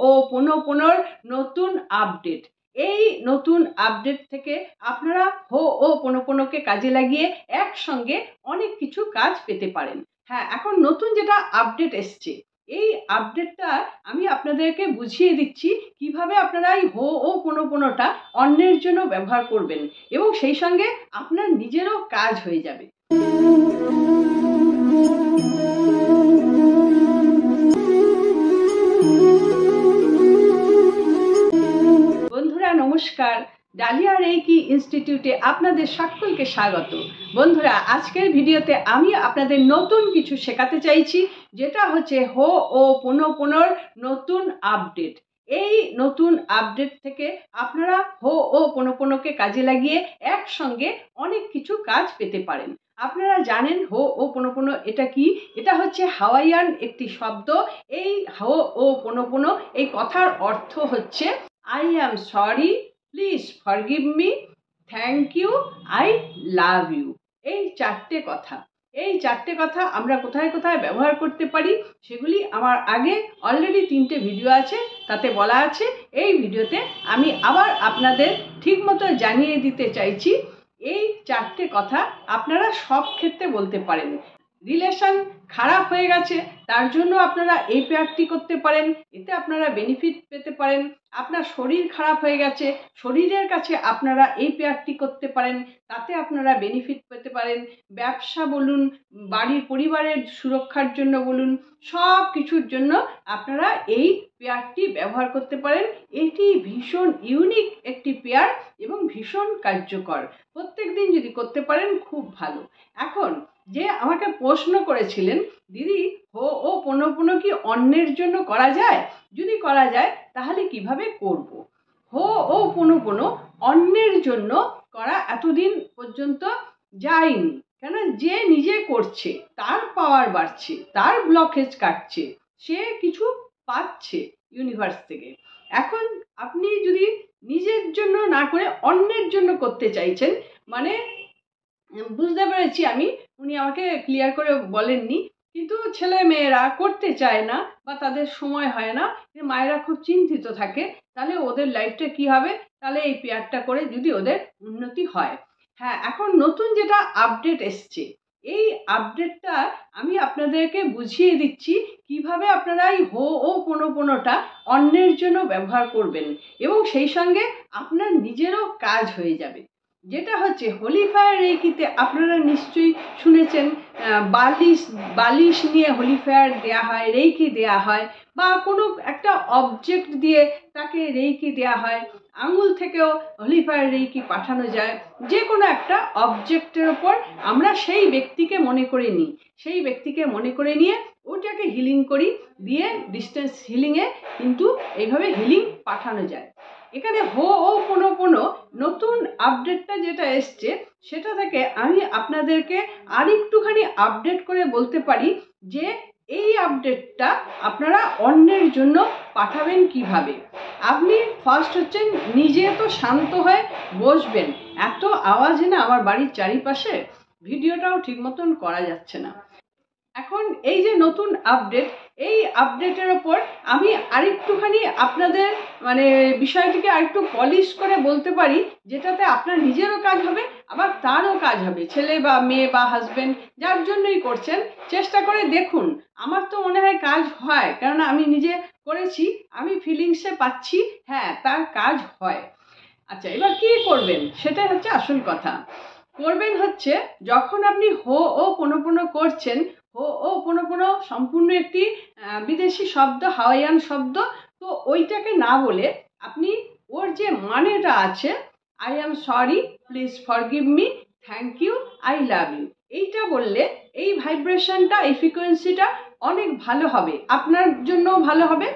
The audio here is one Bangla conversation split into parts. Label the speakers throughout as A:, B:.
A: ও পোনোপোনোর নতুন আপডেট। এই নতুন আপডেট থেকে আপনারা হো ও পোনোপোনোকে কাজে লাগিয়ে একসঙ্গে অনেক কিছু কাজ পেতে পারেন। হ্যাঁ, এখন নতুন যেটা আপডেট এসছে, এই আপডেটটা আমি আপনাদেরকে বুঝিয়ে দিচ্ছি কিভাবে আপনারা এই হো ও পোনোপোনোটা অন্যের জন্য ব্যবহার করবেন এবং সেই সঙ্গে আপনার নিজেরও কাজ হয়ে যাবে। বন্ধুরা নমস্কার, ডালিয়া রেইকি ইনস্টিটিউটে আপনাদের সকলকে স্বাগত। বন্ধুরা, আজকের ভিডিওতে আমি আপনাদের নতুন কিছু শেখাতে চাইছি, যেটা হচ্ছে হো ও পোনোপোনোর নতুন আপডেট। এই নতুন আপডেট থেকে আপনারা হো ও পোনোপোনোকে কাজে লাগিয়ে একসঙ্গে অনেক কিছু কাজ পেতে পারেন। আপনারা জানেন হো ও পোনোপোনো এটা কি? এটা হচ্ছে হাওয়াইয়ান একটি শব্দ। এই হো ও পোনোপোনো এই কথার অর্থ হচ্ছে I am sorry, please forgive me, thank you, I love you। এই চারটে কথা আমরা কোথায় কোথায় ব্যবহার করতে পারি সেগুলি আমার আগে অলরেডি 3টে ভিডিও আছে, তাতে বলা আছে। এই ভিডিওতে আমি আবার আপনাদের ঠিকমতো জানিয়ে দিতে চাইছি। এই চারটে কথা আপনারা সব ক্ষেত্রে বলতে পারেন। রিলেশন খারাপ হয়ে গেছে, তার জন্য আপনারা এই পেয়ারটি করতে পারেন, এতে আপনারা বেনিফিট পেতে পারেন। আপনার শরীর খারাপ হয়ে গেছে, শরীরের কাছে আপনারা এই পেয়ারটি করতে পারেন, তাতে আপনারা বেনিফিট পেতে পারেন। ব্যবসা বলুন, বাড়ির পরিবারের সুরক্ষার জন্য বলুন, সব কিছুর জন্য আপনারা এই পেয়ারটি ব্যবহার করতে পারেন। এটি ভীষণ ইউনিক একটি পেয়ার এবং ভীষণ কার্যকর। প্রত্যেক দিন যদি করতে পারেন খুব ভালো। এখন যে আমাকে প্রশ্ন করেছিলেন, দিদি হো ও পোনোপোনো কি অন্যের জন্য করা যায়? যদি করা যায় তাহলে কিভাবে করব? হো ও পোনোপোনো অন্যের জন্য করা এতদিন পর্যন্ত যায়নি, কেন? যে নিজে করছে তার পাওয়ার বাড়ছে, তার ব্লকেজ কাটছে, সে কিছু পাচ্ছে ইউনিভার্স থেকে। এখন আপনি যদি নিজের জন্য না করে অন্যের জন্য করতে চাইছেন, মানে বুঝতে পেরেছি আমি, উনি আমাকে ক্লিয়ার করে বলেননি, কিন্তু ছেলে মেয়েরা করতে চায় না বা তাদের সময় হয় না, মায়েরা খুব চিন্তিত থাকে, তাহলে ওদের লাইফটা কি হবে? তাহলে এই পেয়ারটা করে যদি ওদের উন্নতি হয়। হ্যাঁ, এখন নতুন যেটা আপডেট এসছে, এই আপডেটটা আমি আপনাদেরকে বুঝিয়ে দিচ্ছি কিভাবে আপনারা এই হো ও পোনোপোনোটা অন্যের জন্য ব্যবহার করবেন এবং সেই সঙ্গে আপনার নিজেরও কাজ হয়ে যাবে। যেটা হচ্ছে হোলি ফায়ার রেইকিতে আপনারা নিশ্চয়ই শুনেছেন, বালিশ নিয়ে হোলি ফায়ার দেওয়া হয়, রেইকি দেওয়া হয়, বা কোনো একটা অবজেক্ট দিয়ে তাকে রেইকি দেওয়া হয়। আঙুল থেকেও হোলি ফায়ার রেইকি পাঠানো যায়। যে কোনো একটা অবজেক্টের ওপর আমরা সেই ব্যক্তিকে মনে করে নিই, সেই ব্যক্তিকে মনে করে নিয়ে ওটাকে হিলিং করি, দিয়ে ডিস্টেন্স হিলিংয়ে কিন্তু এইভাবে হিলিং পাঠানো যায়। এখানে হো ও পোনোপোনো নতুন আপডেটটা যেটা এসছে, সেটা থেকে আমি আপনাদেরকে আরেকটুখানি আপডেট করে বলতে পারি যে এই আপডেটটা আপনারা অন্যের জন্য পাঠাবেন কিভাবে। আপনি ফার্স্ট হচ্ছেন নিজে তো শান্ত হয়ে বসবেন। এত আওয়াজ না আমার বাড়ির চারিপাশে, ভিডিওটাও ঠিক মতন করা যাচ্ছে না। এখন এই যে নতুন আপডেট, এই আপডেটের ওপর আমি আরেকটুখানি আপনাদের মানে বিষয়টিকে আরেকটু পলিশ করে বলতে পারি, যেটাতে আপনার নিজেরও কাজ হবে আবার তারও কাজ হবে। ছেলে বা মেয়ে বা হাজবেন্ড যার জন্যই করছেন, চেষ্টা করে দেখুন। আমার তো মনে হয় কাজ হয়, কেননা আমি নিজে করেছি, আমি ফিলিংসে পাচ্ছি হ্যাঁ তার কাজ হয়। আচ্ছা, এবার কি করবেন সেটাই হচ্ছে আসল কথা। করবেন হচ্ছে, যখন আপনি হো ও পোনোপোনো করছেন, হো ও পোনোপোনো সম্পূর্ণ একটি বিদেশি শব্দ, হাওয়াইয়ান শব্দ, তো ওইটাকে না বলে আপনি ওর যে মানেটা আছে, I am sorry, please forgive me, thank you, I love you, এইটা বললে এই ভাইব্রেশনটা, এই ফ্রিকোয়েন্সিটা অনেক ভালো হবে, আপনার জন্যও ভালো হবে,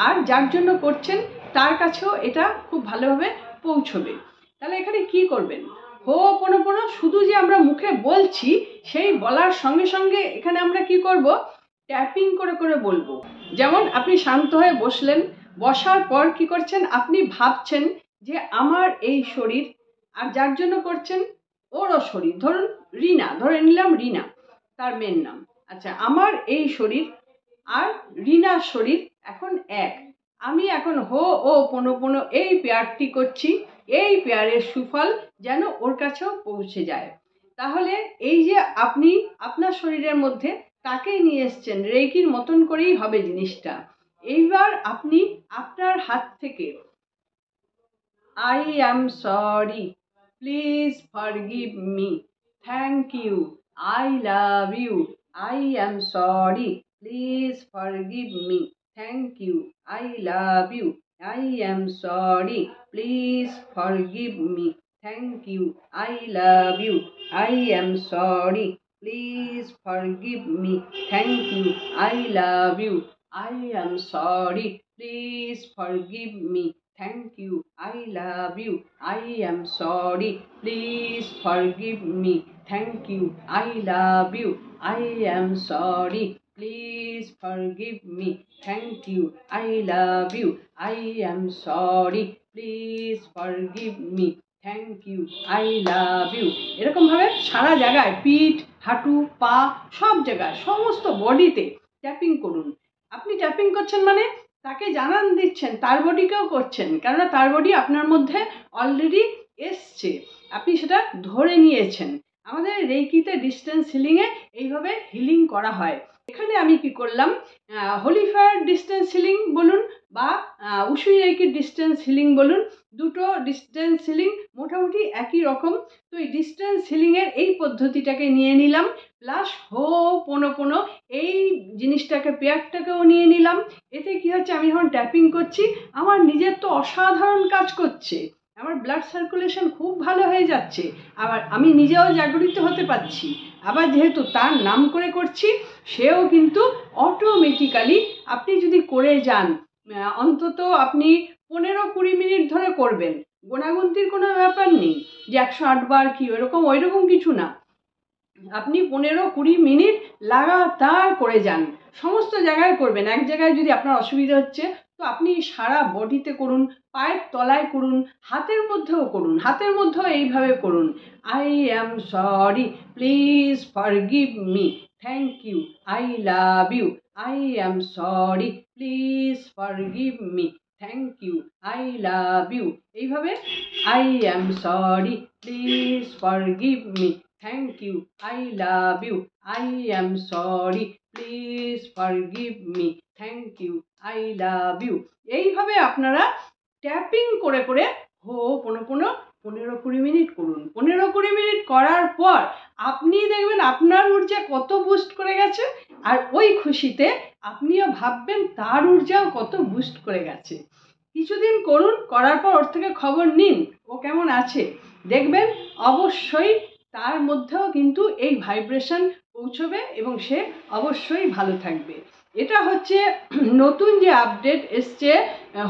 A: আর যার জন্য করছেন তার কাছেও এটা খুব ভালোভাবে পৌঁছবে। তাহলে এখানে কি করবেন? হো পোনোপোনো শুধু যে আমরা মুখে বলছি, সেই বলার সঙ্গে সঙ্গে এখানে আমরা কি করব? ট্যাপিং করে করে বলবো। যেমন আপনি শান্ত হয়ে বসলেন, বসার পর কি করছেন? আপনি ভাবছেন যে আমার এই শরীর, আর যার জন্য করছেন ওরও শরীর, ধরুন রিনা, ধরে নিলাম রিনা তার মেন নাম। আচ্ছা, আমার এই শরীর আর রিনার শরীর এখন এক। আমি এখন হো ও পোনো পোনো এই পেয়ারটি করছি, এই পেয়ারের সুফল যেন ওর কাছেও পৌঁছে যায়। তাহলে এই যে আপনি আপনার শরীরের মধ্যে তাকেই নিয়ে এসছেন, রেইকির মতন করেই হবে জিনিসটা। এইবার আপনি আপনার হাত থেকে I am sorry, please forgive me, thank you, I love you, I am sorry, please forgive me, thank you, I love you, I am sorry, please forgive me, thank you, I love you, I am sorry, please forgive me, thank you, I love you, I am sorry, please forgive me, thank you, I love you, I am sorry, please forgive me, thank you, I love you, I am sorry, please forgive me, thank you, I love you, I am sorry, please forgive me, thank you, I love you. এরকম ভাবে সারা জায়গায়, পিঠ, হাঁটু, পা, সব জায়গায়, সমস্ত বডিতে ট্যাপিং করুন। আপনি ট্যাপিং করছেন মানে তাকে জানান দিচ্ছেন, তার বডিকেও করছেন, কেননা তার বডি আপনার মধ্যে অলরেডি এসছে, আপনি সেটা ধরে নিয়েছেন। আমাদের রেইকিতে ডিস্টেন্স হিলিংয়ে এইভাবে হিলিং করা হয়। এখানে আমি কি করলাম, হোলি ফায়ার ডিস্টেন্স হিলিং বলুন বা উশুই রেইকির ডিস্টেন্স হিলিং বলুন, দুটো ডিস্টেন্স হিলিং মোটামুটি একই রকম। তো এই ডিস্টেন্স হিলিংয়ের এই পদ্ধতিটাকে নিয়ে নিলাম, প্লাস হো পোনো পোনো এই জিনিসটাকে, পেয়ারটাকেও নিয়ে নিলাম। এতে কি হচ্ছে, আমি যখন ট্যাপিং করছি আমার নিজের তো অসাধারণ কাজ করছে, আমার ব্লাড সার্কুলেশন খুব ভালো হয়ে যাচ্ছে, আবার আমি নিজেও জাগরিত হতে পারছি। আবার যেহেতু তার নাম করে করছি, সেও কিন্তু অটোমেটিক্যালি, আপনি যদি করে যান, অন্তত আপনি 15-20 মিনিট ধরে করবেন, গোনাগুনতির কোনো ব্যাপার নেই যে 108 বার কি ওইরকম কিছু না। আপনি 15-20 মিনিট লাগাতার করে যান, সমস্ত জায়গায় করবেন। এক জায়গায় যদি আপনার অসুবিধা হচ্ছে তো আপনি সারা বডিতে করুন, পায়ের তলায় করুন, হাতের মধ্যেও করুন, হাতের মধ্যেও এইভাবে করুন। I am sorry, please forgive me, thank you, I love you, I am sorry, please forgive me, thank you, I love you. এইভাবে I am sorry, please forgive me, thank you, I love you, I am sorry, please forgive me, thank you, I love you. এইভাবে আপনারা ট্যাপিং করে করে হো পোনো পোনো 15-20 মিনিট করুন। 15-20 মিনিট করার পর আপনি দেখবেন আপনার ঊর্জা কত বুস্ট করে গেছে, আর ওই খুশিতে আপনিও ভাববেন তার ঊর্জাও কত বুস্ট করে গেছে। কিছুদিন করুন, করার পর ওর থেকে খবর নিন ও কেমন আছে, দেখবেন অবশ্যই তার মধ্যেও কিন্তু এই ভাইব্রেশন পৌঁছবে এবং সে অবশ্যই ভালো থাকবে। এটা হচ্ছে নতুন যে আপডেট এসছে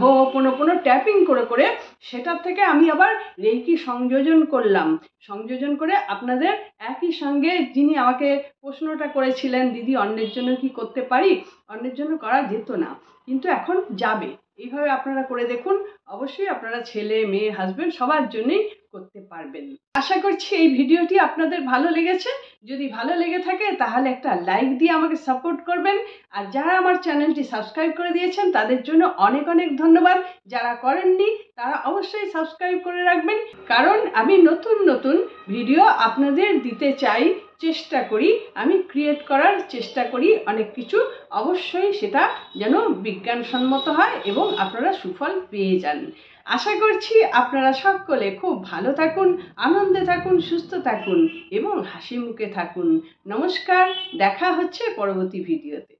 A: হো পোনো পোনো ট্যাপিং করে করে, সেটার থেকে আমি আবার রেইকি সংযোজন করে আপনাদের একই সঙ্গে, যিনি আমাকে প্রশ্নটা করেছিলেন, দিদি অন্যের জন্য কি করতে পারি, অন্যের জন্য করা যেত না, কিন্তু এখন যাবে। এইভাবে আপনারা করে দেখুন, অবশ্যই আপনারা ছেলে মেয়ে হাজবেন্ড সবার জন্যই করতে পারবেন। আশা করছি এই ভিডিওটি আপনাদের ভালো লেগেছে। যদি ভালো লেগে থাকে তাহলে একটা লাইক দিয়ে আমাকে সাপোর্ট করবেন, আর যারা আমার চ্যানেলটি সাবস্ক্রাইব করে দিয়েছেন তাদের জন্য অনেক অনেক ধন্যবাদ। যারা করেননি তারা অবশ্যই সাবস্ক্রাইব করে রাখবেন, কারণ আমি নতুন নতুন ভিডিও আপনাদের দিতে চাই, চেষ্টা করি, আমি ক্রিয়েট করার চেষ্টা করি অনেক কিছু, অবশ্যই সেটা যেন বিজ্ঞানসম্মত হয় এবং আপনারা সুফল পেয়ে যান। আশা করছি আপনারা সকলে খুব ভালো থাকুন, আনন্দে থাকুন, সুস্থ থাকুন এবং হাসি মুখে থাকুন। নমস্কার, দেখা হচ্ছে পরবর্তী ভিডিওতে।